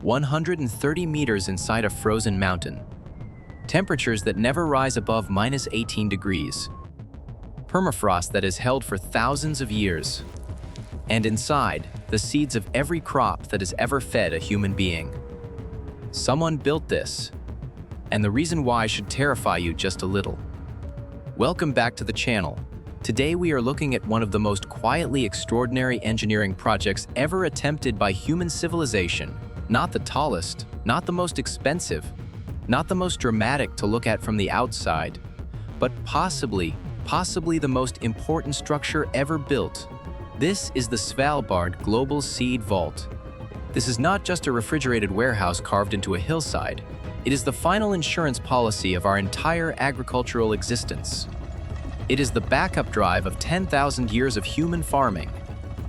130 meters inside a frozen mountain. Temperatures that never rise above -18 degrees. Permafrost that is held for thousands of years. And inside, the seeds of every crop that has ever fed a human being. Someone built this, and the reason why should terrify you just a little. Welcome back to the channel. Today we are looking at one of the most quietly extraordinary engineering projects ever attempted by human civilization. Not the tallest, not the most expensive, not the most dramatic to look at from the outside, but possibly the most important structure ever built. This is the Svalbard Global Seed Vault. This is not just a refrigerated warehouse carved into a hillside. It is the final insurance policy of our entire agricultural existence. It is the backup drive of 10,000 years of human farming.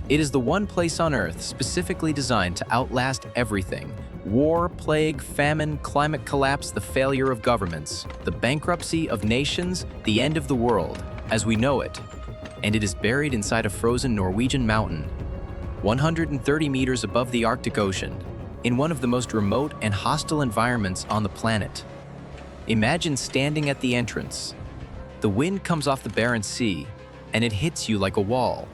It is the one place on Earth specifically designed to outlast everything. War, plague, famine, climate collapse, the failure of governments, the bankruptcy of nations, the end of the world, as we know it. And it is buried inside a frozen Norwegian mountain, 130 meters above the Arctic Ocean, in one of the most remote and hostile environments on the planet. Imagine standing at the entrance. The wind comes off the Barents Sea, and it hits you like a wall.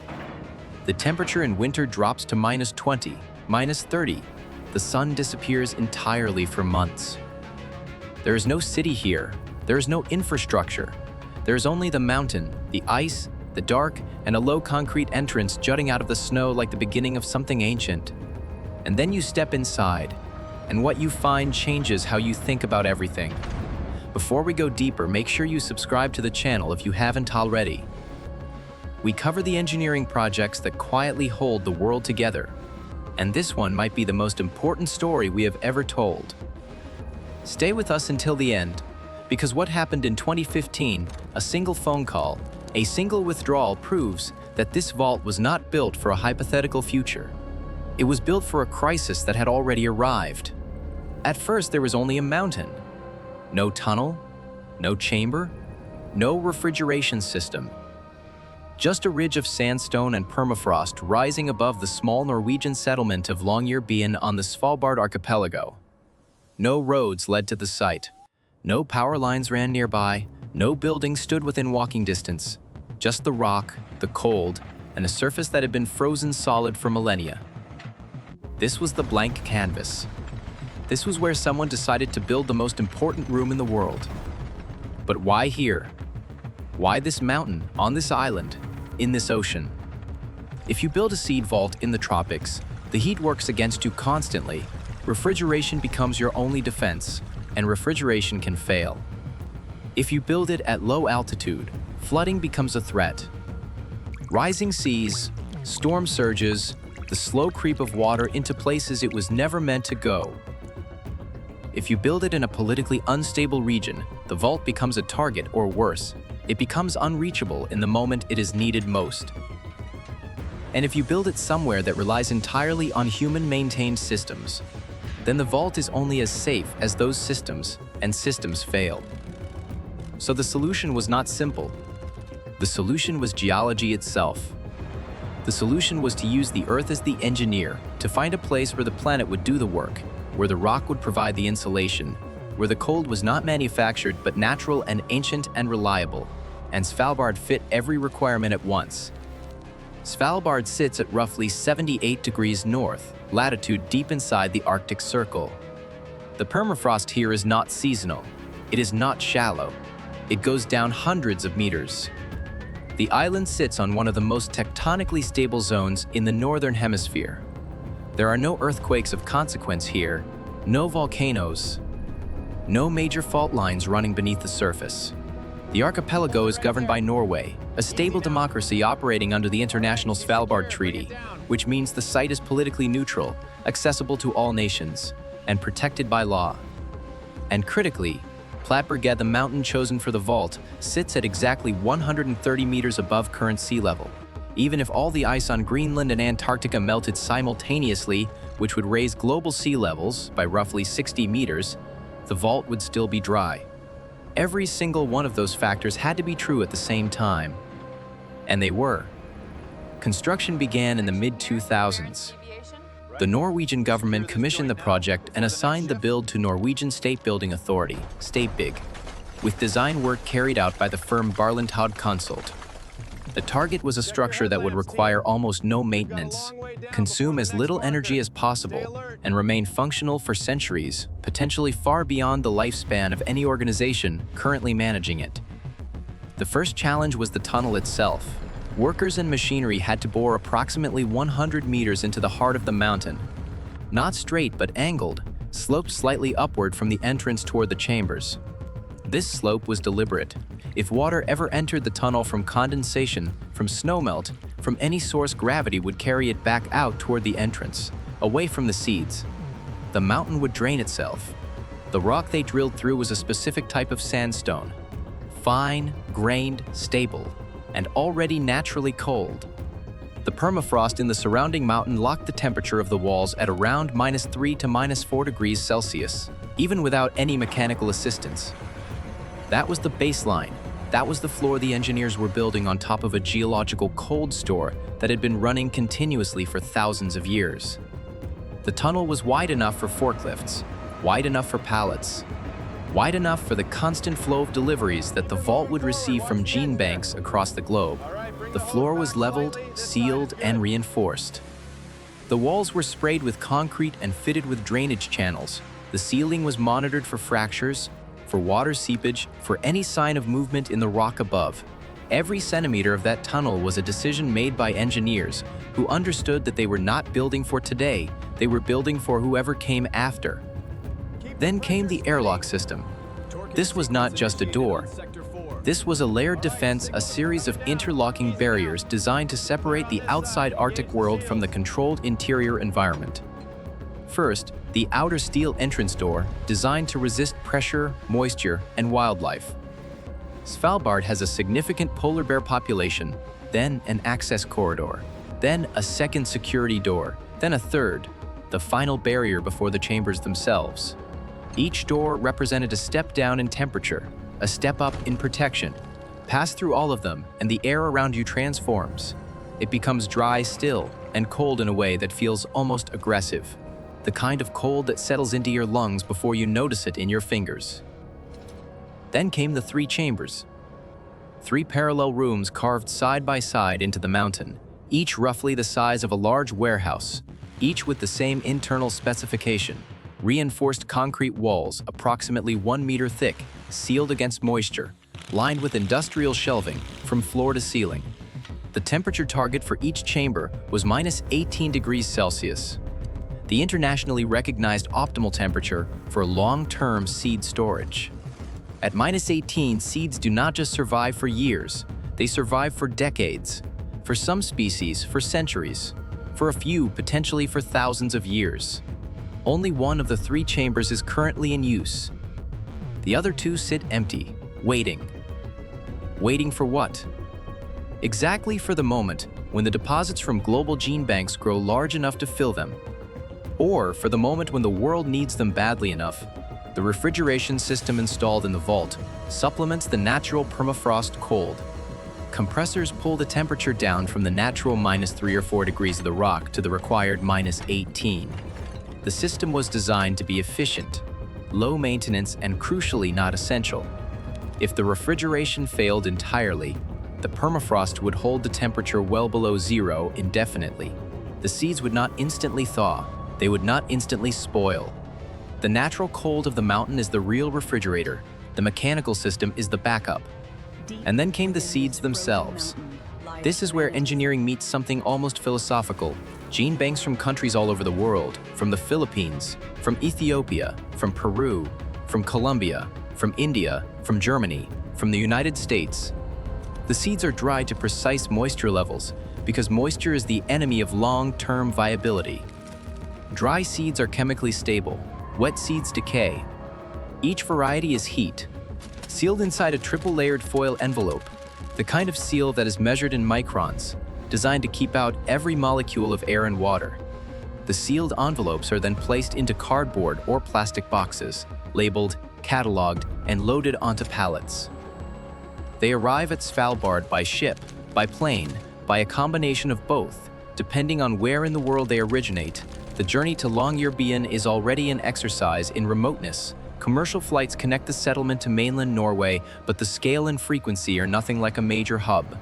The temperature in winter drops to -20, -30. The sun disappears entirely for months. There is no city here. There is no infrastructure. There is only the mountain, the ice, the dark, and a low concrete entrance jutting out of the snow like the beginning of something ancient. And then you step inside, and what you find changes how you think about everything. Before we go deeper, make sure you subscribe to the channel if you haven't already. We cover the engineering projects that quietly hold the world together, and this one might be the most important story we have ever told. Stay with us until the end, because what happened in 2015, a single phone call, a single withdrawal proves that this vault was not built for a hypothetical future. It was built for a crisis that had already arrived. At first, there was only a mountain. No tunnel, no chamber, no refrigeration system. Just a ridge of sandstone and permafrost rising above the small Norwegian settlement of Longyearbyen on the Svalbard archipelago. No roads led to the site. No power lines ran nearby. No buildings stood within walking distance. Just the rock, the cold, and a surface that had been frozen solid for millennia. This was the blank canvas. This was where someone decided to build the most important room in the world. But why here? Why this mountain, on this island, in this ocean? If you build a seed vault in the tropics, the heat works against you constantly. Refrigeration becomes your only defense, and refrigeration can fail. If you build it at low altitude, flooding becomes a threat. Rising seas, storm surges, the slow creep of water into places it was never meant to go. If you build it in a politically unstable region, the vault becomes a target, or worse, it becomes unreachable in the moment it is needed most. And if you build it somewhere that relies entirely on human-maintained systems, then the vault is only as safe as those systems, and systems fail. So the solution was not simple. The solution was geology itself. The solution was to use the Earth as the engineer, to find a place where the planet would do the work, where the rock would provide the insulation, where the cold was not manufactured but natural and ancient and reliable, and Svalbard fit every requirement at once. Svalbard sits at roughly 78 degrees north, latitude deep inside the Arctic Circle. The permafrost here is not seasonal. It is not shallow. It goes down hundreds of meters. The island sits on one of the most tectonically stable zones in the northern hemisphere. There are no earthquakes of consequence here, no volcanoes, no major fault lines running beneath the surface. The archipelago is governed by Norway, a stable democracy operating under the International Svalbard Treaty, which means the site is politically neutral, accessible to all nations, and protected by law. And critically, Platåberget, the mountain chosen for the vault, sits at exactly 130 meters above current sea level. Even if all the ice on Greenland and Antarctica melted simultaneously, which would raise global sea levels by roughly 60 meters, the vault would still be dry. Every single one of those factors had to be true at the same time. And they were. Construction began in the mid-2000s. The Norwegian government commissioned the project and assigned the build to Norwegian State Building Authority, Statebyg, with design work carried out by the firm Barlentad Consult. The target was a structure that would require almost no maintenance, consume as little energy as possible, and remain functional for centuries, potentially far beyond the lifespan of any organization currently managing it. The first challenge was the tunnel itself. Workers and machinery had to bore approximately 100 meters into the heart of the mountain. Not straight but angled, sloped slightly upward from the entrance toward the chambers. This slope was deliberate. If water ever entered the tunnel from condensation, from snowmelt, from any source, gravity would carry it back out toward the entrance, away from the seeds. The mountain would drain itself. The rock they drilled through was a specific type of sandstone, fine, grained, stable, and already naturally cold. The permafrost in the surrounding mountain locked the temperature of the walls at around -3 to -4 degrees Celsius, even without any mechanical assistance. That was the baseline. That was the floor the engineers were building on top of a geological cold store that had been running continuously for thousands of years. The tunnel was wide enough for forklifts, wide enough for pallets, wide enough for the constant flow of deliveries that the vault would receive from gene banks across the globe. The floor was leveled, sealed, and reinforced. The walls were sprayed with concrete and fitted with drainage channels. The ceiling was monitored for fractures, for water seepage, for any sign of movement in the rock above. Every centimeter of that tunnel was a decision made by engineers who understood that they were not building for today, they were building for whoever came after. Then came the airlock system. This was not just a door. This was a layered defense, a series of interlocking barriers designed to separate the outside Arctic world from the controlled interior environment. First, the outer steel entrance door, designed to resist pressure, moisture, and wildlife. Svalbard has a significant polar bear population, then an access corridor, then a second security door, then a third, the final barrier before the chambers themselves. Each door represented a step down in temperature, a step up in protection. Pass through all of them, and the air around you transforms. It becomes dry, still, and cold in a way that feels almost aggressive. The kind of cold that settles into your lungs before you notice it in your fingers. Then came the 3 chambers. 3 parallel rooms carved side by side into the mountain, each roughly the size of a large warehouse, each with the same internal specification. Reinforced concrete walls approximately 1 meter thick, sealed against moisture, lined with industrial shelving from floor to ceiling. The temperature target for each chamber was -18 degrees Celsius, the internationally recognized optimal temperature for long-term seed storage. At -18, seeds do not just survive for years, they survive for decades. For some species, for centuries. For a few, potentially for thousands of years. Only one of the 3 chambers is currently in use. The other 2 sit empty, waiting. Waiting for what? Exactly for the moment when the deposits from global gene banks grow large enough to fill them. Or for the moment when the world needs them badly enough. The refrigeration system installed in the vault supplements the natural permafrost cold. Compressors pull the temperature down from the natural -3 or 4 degrees of the rock to the required -18. The system was designed to be efficient, low maintenance, and crucially not essential. If the refrigeration failed entirely, the permafrost would hold the temperature well below zero indefinitely. The seeds would not instantly thaw, they would not instantly spoil. The natural cold of the mountain is the real refrigerator, the mechanical system is the backup. And then came the seeds themselves. This is where engineering meets something almost philosophical. Gene banks from countries all over the world, from the Philippines, from Ethiopia, from Peru, from Colombia, from India, from Germany, from the United States. The seeds are dried to precise moisture levels because moisture is the enemy of long-term viability. Dry seeds are chemically stable, wet seeds decay. Each variety is heat, sealed inside a triple-layered foil envelope, the kind of seal that is measured in microns, designed to keep out every molecule of air and water. The sealed envelopes are then placed into cardboard or plastic boxes, labeled, cataloged, and loaded onto pallets. They arrive at Svalbard by ship, by plane, by a combination of both, depending on where in the world they originate, The journey to Longyearbyen is already an exercise in remoteness. Commercial flights connect the settlement to mainland Norway, but the scale and frequency are nothing like a major hub.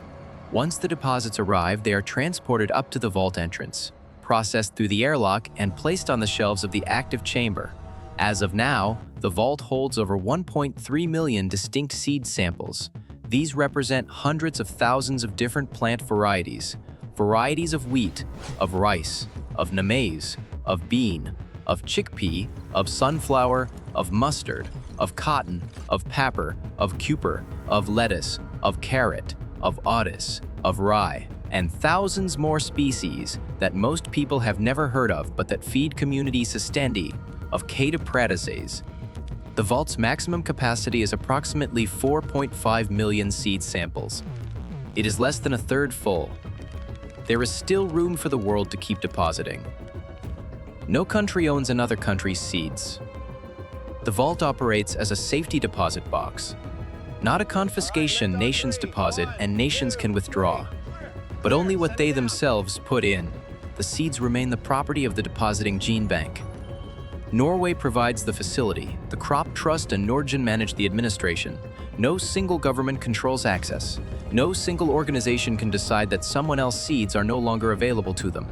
Once the deposits arrive, they are transported up to the vault entrance, processed through the airlock, and placed on the shelves of the active chamber. As of now, the vault holds over 1.3 million distinct seed samples. These represent hundreds of thousands of different plant varieties of wheat, of rice, of maize, of bean, of chickpea, of sunflower, of mustard, of cotton, of pepper, of cucumber, of lettuce, of carrot, of otis, of rye, and thousands more species that most people have never heard of but that feed community sustendi of Cataphragmites. The vault's maximum capacity is approximately 4.5 million seed samples. It is less than a third full. There is still room for the world to keep depositing. No country owns another country's seeds. The vault operates as a safety deposit box, not a confiscation. Nations deposit and nations can withdraw, but only what they themselves put in. The seeds remain the property of the depositing gene bank. Norway provides the facility, the crop trust and Norwegian manage the administration. No single government controls access. No single organization can decide that someone else's seeds are no longer available to them.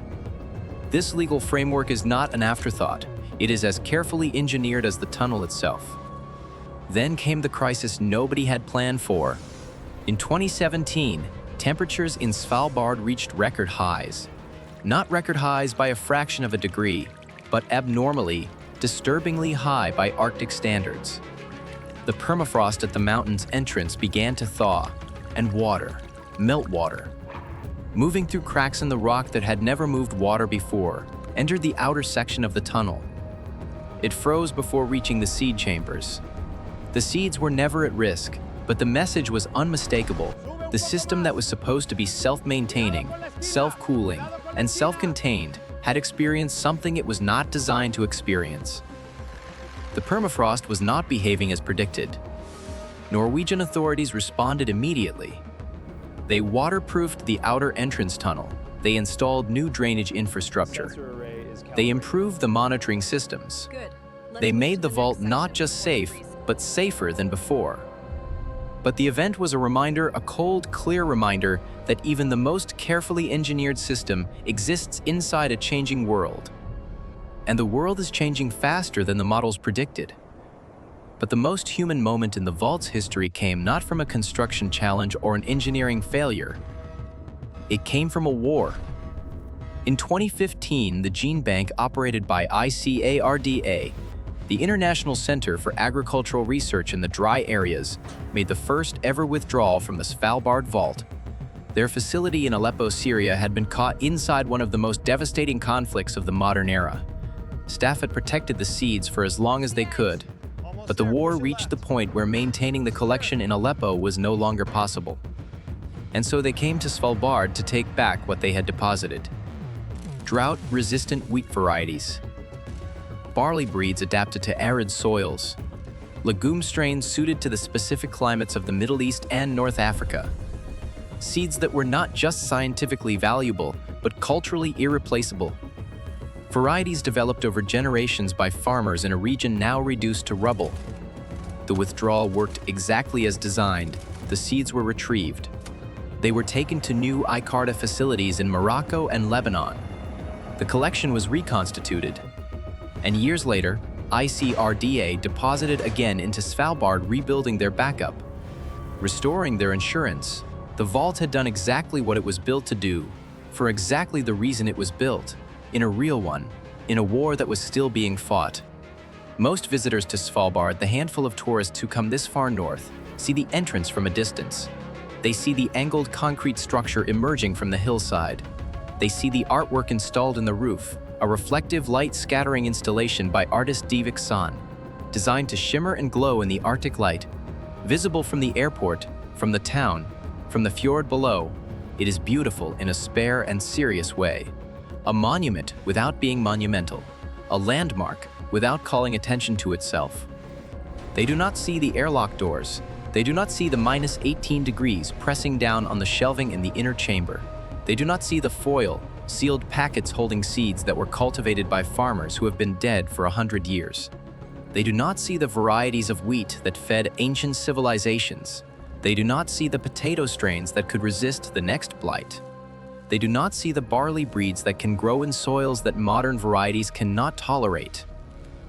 This legal framework is not an afterthought. It is as carefully engineered as the tunnel itself. Then came the crisis nobody had planned for. In 2017, temperatures in Svalbard reached record highs. Not record highs by a fraction of a degree, but abnormally, disturbingly high by Arctic standards. The permafrost at the mountain's entrance began to thaw, and water, meltwater, moving through cracks in the rock that had never moved water before, entered the outer section of the tunnel. It froze before reaching the seed chambers. The seeds were never at risk, but the message was unmistakable. The system that was supposed to be self-maintaining, self-cooling, and self-contained had experienced something it was not designed to experience. The permafrost was not behaving as predicted. Norwegian authorities responded immediately. They waterproofed the outer entrance tunnel. They installed new drainage infrastructure. They improved the monitoring systems. They made the vault not just safe, but safer than before. But the event was a reminder, a cold, clear reminder, that even the most carefully engineered system exists inside a changing world. And the world is changing faster than the models predicted. But the most human moment in the vault's history came not from a construction challenge or an engineering failure. It came from a war. In 2015, the gene bank operated by ICARDA, the International Center for Agricultural Research in the Dry Areas, made the first ever withdrawal from the Svalbard Vault. Their facility in Aleppo, Syria had been caught inside one of the most devastating conflicts of the modern era. Staff had protected the seeds for as long as they could, but the war reached the point where maintaining the collection in Aleppo was no longer possible. And so they came to Svalbard to take back what they had deposited. Drought-resistant wheat varieties, barley breeds adapted to arid soils, legume strains suited to the specific climates of the Middle East and North Africa, seeds that were not just scientifically valuable, but culturally irreplaceable. Varieties developed over generations by farmers in a region now reduced to rubble. The withdrawal worked exactly as designed. The seeds were retrieved. They were taken to new ICARDA facilities in Morocco and Lebanon. The collection was reconstituted, and years later, ICARDA deposited again into Svalbard, rebuilding their backup, restoring their insurance. The vault had done exactly what it was built to do, for exactly the reason it was built, in a real one, in a war that was still being fought. Most visitors to Svalbard, the handful of tourists who come this far north, see the entrance from a distance. They see the angled concrete structure emerging from the hillside. They see the artwork installed in the roof, a reflective light scattering installation by artist Divik San, designed to shimmer and glow in the Arctic light. Visible from the airport, from the town, from the fjord below, it is beautiful in a spare and serious way. A monument without being monumental, a landmark without calling attention to itself. They do not see the airlock doors. They do not see the -18 degrees pressing down on the shelving in the inner chamber. They do not see the foil, sealed packets holding seeds that were cultivated by farmers who have been dead for 100 years. They do not see the varieties of wheat that fed ancient civilizations. They do not see the potato strains that could resist the next blight. They do not see the barley breeds that can grow in soils that modern varieties cannot tolerate.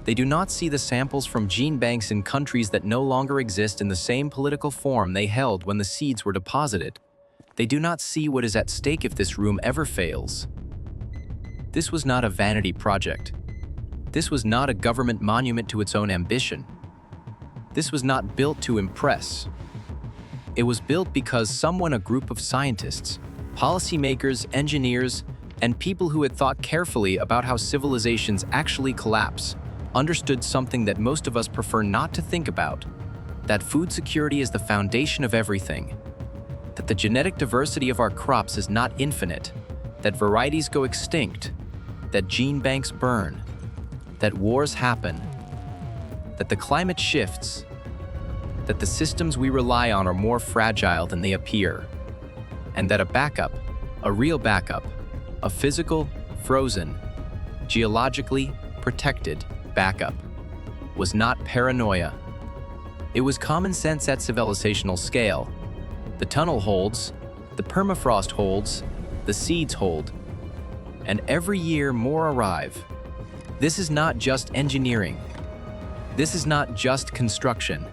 They do not see the samples from gene banks in countries that no longer exist in the same political form they held when the seeds were deposited. They do not see what is at stake if this room ever fails. This was not a vanity project. This was not a government monument to its own ambition. This was not built to impress. It was built because a group of scientists, policymakers, engineers, and people who had thought carefully about how civilizations actually collapse, understood something that most of us prefer not to think about, that food security is the foundation of everything, that the genetic diversity of our crops is not infinite, that varieties go extinct, that gene banks burn, that wars happen, that the climate shifts, that the systems we rely on are more fragile than they appear, and that a backup, a real backup, a physical, frozen, geologically protected backup, was not paranoia. It was common sense at civilizational scale. The tunnel holds, the permafrost holds, the seeds hold, and every year more arrive. This is not just engineering. This is not just construction.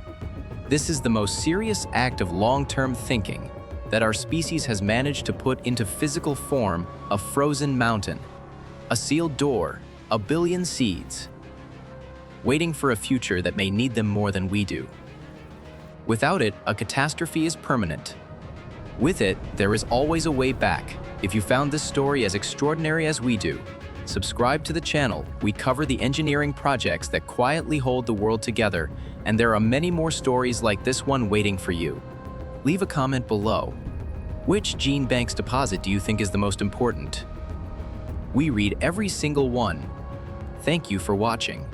This is the most serious act of long-term thinking that our species has managed to put into physical form: a frozen mountain, a sealed door, a billion seeds, waiting for a future that may need them more than we do. Without it, a catastrophe is permanent. With it, there is always a way back. If you found this story as extraordinary as we do, subscribe to the channel. We cover the engineering projects that quietly hold the world together, and there are many more stories like this one waiting for you. Leave a comment below. Which gene bank's deposit do you think is the most important? We read every single one. Thank you for watching.